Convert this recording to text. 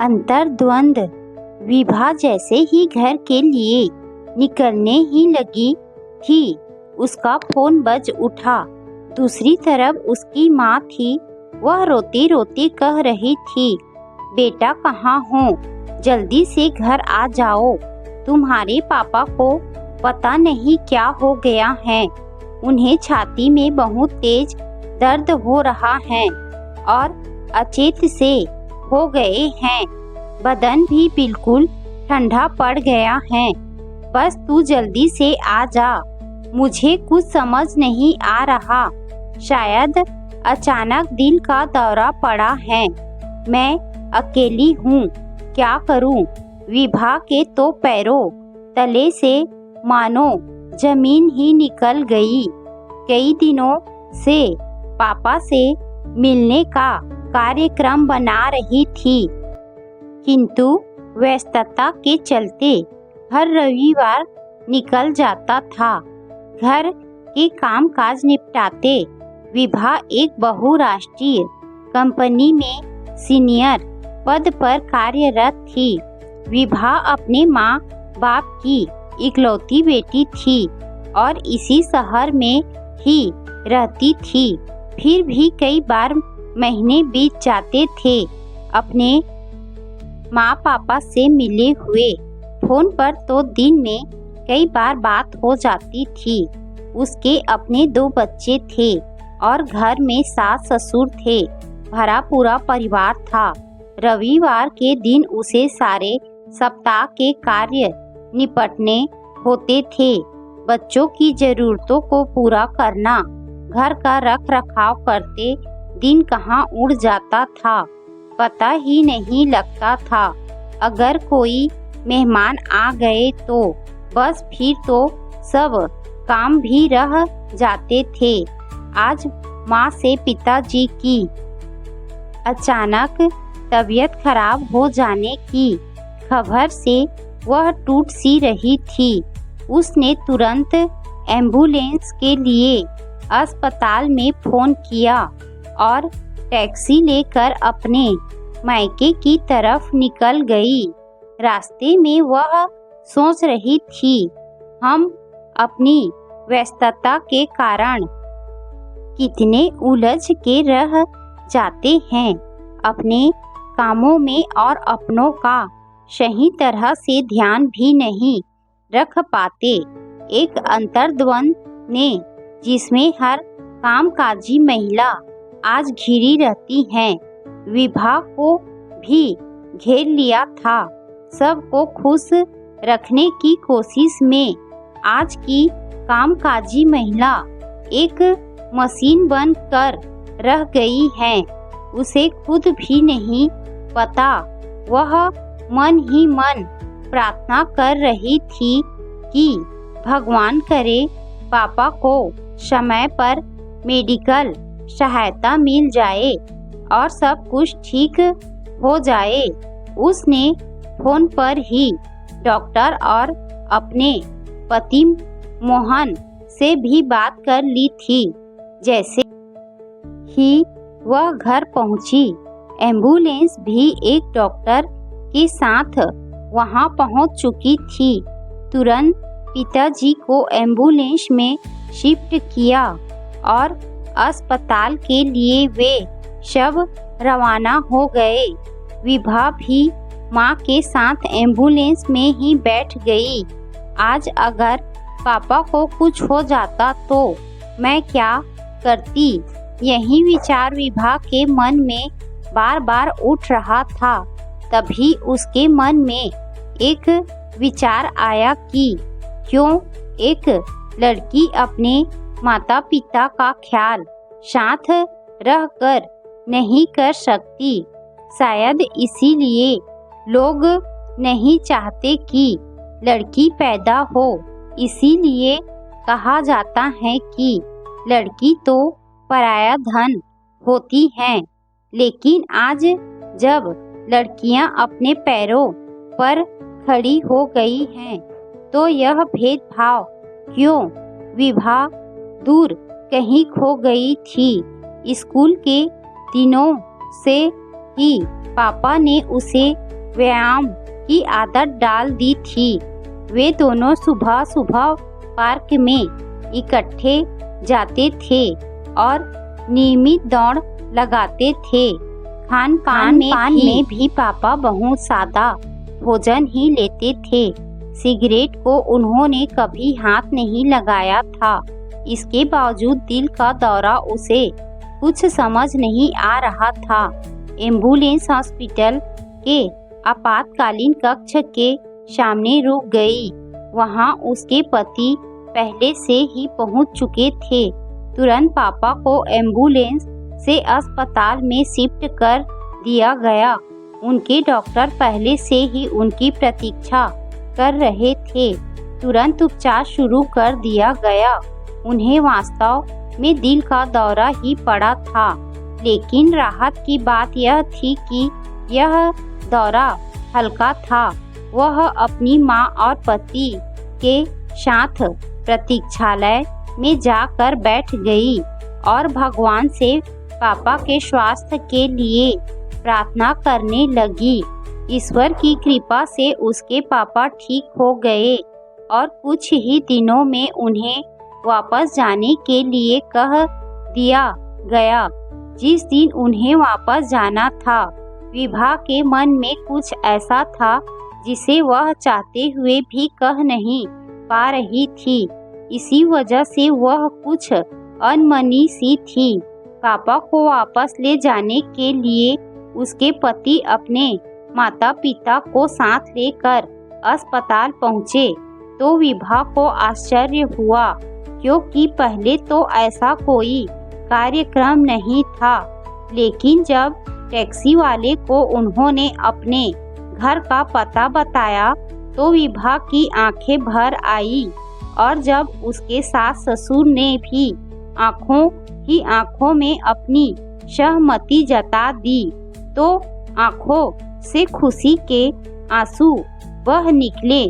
अंतर्द्वंद। विभा जैसे ही घर के लिए निकलने ही लगी थी, उसका फोन बज उठा। दूसरी तरफ उसकी माँ थी। वह रोती रोती कह रही थी, बेटा कहाँ हो? जल्दी से घर आ जाओ। तुम्हारे पापा को पता नहीं क्या हो गया है। उन्हें छाती में बहुत तेज दर्द हो रहा है और अचेत से हो गए हैं। बदन भी बिल्कुल ठंडा पड़ गया है। बस तू जल्दी से आ जा। मुझे कुछ समझ नहीं आ रहा। शायद अचानक दिल का दौरा पड़ा है। मैं अकेली हूँ, क्या करूँ? विभा के तो पैरों तले से मानो जमीन ही निकल गई। कई दिनों से पापा से मिलने का कार्यक्रम बना रही थी, किंतु व्यस्तता के चलते हर रविवार निकल जाता था। घर के कामकाज निपटाते विभा एक बहुराष्ट्रीय कंपनी में सीनियर पद पर कार्यरत थी। विभा अपने माँ बाप की इकलौती बेटी थी और इसी शहर में ही रहती थी। फिर भी कई बार महीने बीत जाते थे अपने माँ पापा से मिले हुए। फोन पर तो दिन में कई बार बात हो जाती थी। उसके अपने 2 बच्चे थे और घर में सास ससुर थे। भरा पूरा परिवार था। रविवार के दिन उसे सारे सप्ताह के कार्य निपटने होते थे। बच्चों की जरूरतों को पूरा करना, घर का रख रखाव करते दिन कहाँ उड़ जाता था, पता ही नहीं लगता था। अगर कोई मेहमान आ गए तो बस फिर तो सब काम भी रह जाते थे। आज माँ से पिताजी की अचानक तबीयत खराब हो जाने की खबर से वह टूट सी रही थी। उसने तुरंत एम्बुलेंस के लिए अस्पताल में फोन किया और टैक्सी लेकर अपने मायके की तरफ निकल गई। रास्ते में वह सोच रही थी, हम अपनी व्यस्तता के कारण कितने उलझ के रह जाते हैं, अपने कामों में और अपनों का सही तरह से ध्यान भी नहीं रख पाते। एक अंतर्द्वंद ने जिसमें हर कामकाजी महिला आज घिरी रहती है, विभा को भी घेर लिया था। सबको खुश रखने की कोशिश में आज की कामकाजी महिला एक मशीन बन कर रह गई है। उसे खुद भी नहीं पता। वह मन ही मन प्रार्थना कर रही थी कि भगवान करे पापा को समय पर मेडिकल सहायता मिल जाए और सब कुछ ठीक हो जाए। उसने फोन पर ही डॉक्टर और अपने पति मोहन से भी बात कर ली थी। जैसे ही वह घर पहुंची, एम्बुलेंस भी एक डॉक्टर के साथ वहां पहुंच चुकी थी। तुरंत पिताजी को एम्बुलेंस में शिफ्ट किया और अस्पताल के लिए वे सब रवाना हो गए। विभा भी माँ के साथ एम्बुलेंस में ही बैठ गई। आज अगर पापा को कुछ हो जाता तो मैं क्या करती? यही विचार विभा के मन में बार बार उठ रहा था। तभी उसके मन में एक विचार आया कि क्यों एक लड़की अपने माता पिता का ख्याल साथ रहकर नहीं कर सकती। शायद इसीलिए लोग नहीं चाहते कि लड़की पैदा हो। इसीलिए कहा जाता है कि लड़की तो पराया धन होती है। लेकिन आज जब लड़कियां अपने पैरों पर खड़ी हो गई हैं, तो यह भेदभाव क्यों? विभा दूर कहीं खो गई थी। स्कूल के दिनों से कि पापा ने उसे व्यायाम की आदत डाल दी थी। वे दोनों सुबह सुबह पार्क में इकट्ठे जाते थे और नियमित दौड़ लगाते थे। खान पान में भी पापा बहुत सादा भोजन ही लेते थे। सिगरेट को उन्होंने कभी हाथ नहीं लगाया था। इसके बावजूद दिल का दौरा उसे कुछ समझ नहीं आ रहा था। एम्बुलेंस हॉस्पिटल के आपातकालीन कक्ष के सामने रुक गई। वहां उसके पति पहले से ही पहुंच चुके थे। तुरंत पापा को एम्बुलेंस से अस्पताल में शिफ्ट कर दिया गया। उनके डॉक्टर पहले से ही उनकी प्रतीक्षा कर रहे थे। तुरंत उपचार शुरू कर दिया गया। उन्हें वास्तव में दिल का दौरा ही पड़ा था, लेकिन राहत की बात यह थी कि यह दौरा हल्का था। वह अपनी मां और पति के साथ प्रतीक्षालय में जाकर बैठ गई और भगवान से पापा के स्वास्थ्य के लिए प्रार्थना करने लगी। ईश्वर की कृपा से उसके पापा ठीक हो गए और कुछ ही दिनों में उन्हें वापस जाने के लिए कह दिया गया। जिस दिन उन्हें वापस जाना था, विभा के मन में कुछ ऐसा था जिसे वह चाहते हुए भी कह नहीं पा रही थी। इसी वजह से वह कुछ अनमनी सी थी। पापा को वापस ले जाने के लिए उसके पति अपने माता पिता को साथ लेकर अस्पताल पहुँचे तो विभा को आश्चर्य हुआ, क्योंकि पहले तो ऐसा कोई कार्यक्रम नहीं था। लेकिन जब टैक्सी वाले को उन्होंने अपने घर का पता बताया तो विभा की आंखें भर आई, और जब उसके सास ससुर ने भी आंखों ही आंखों में अपनी सहमति जता दी तो आंखों से खुशी के आंसू बह निकले।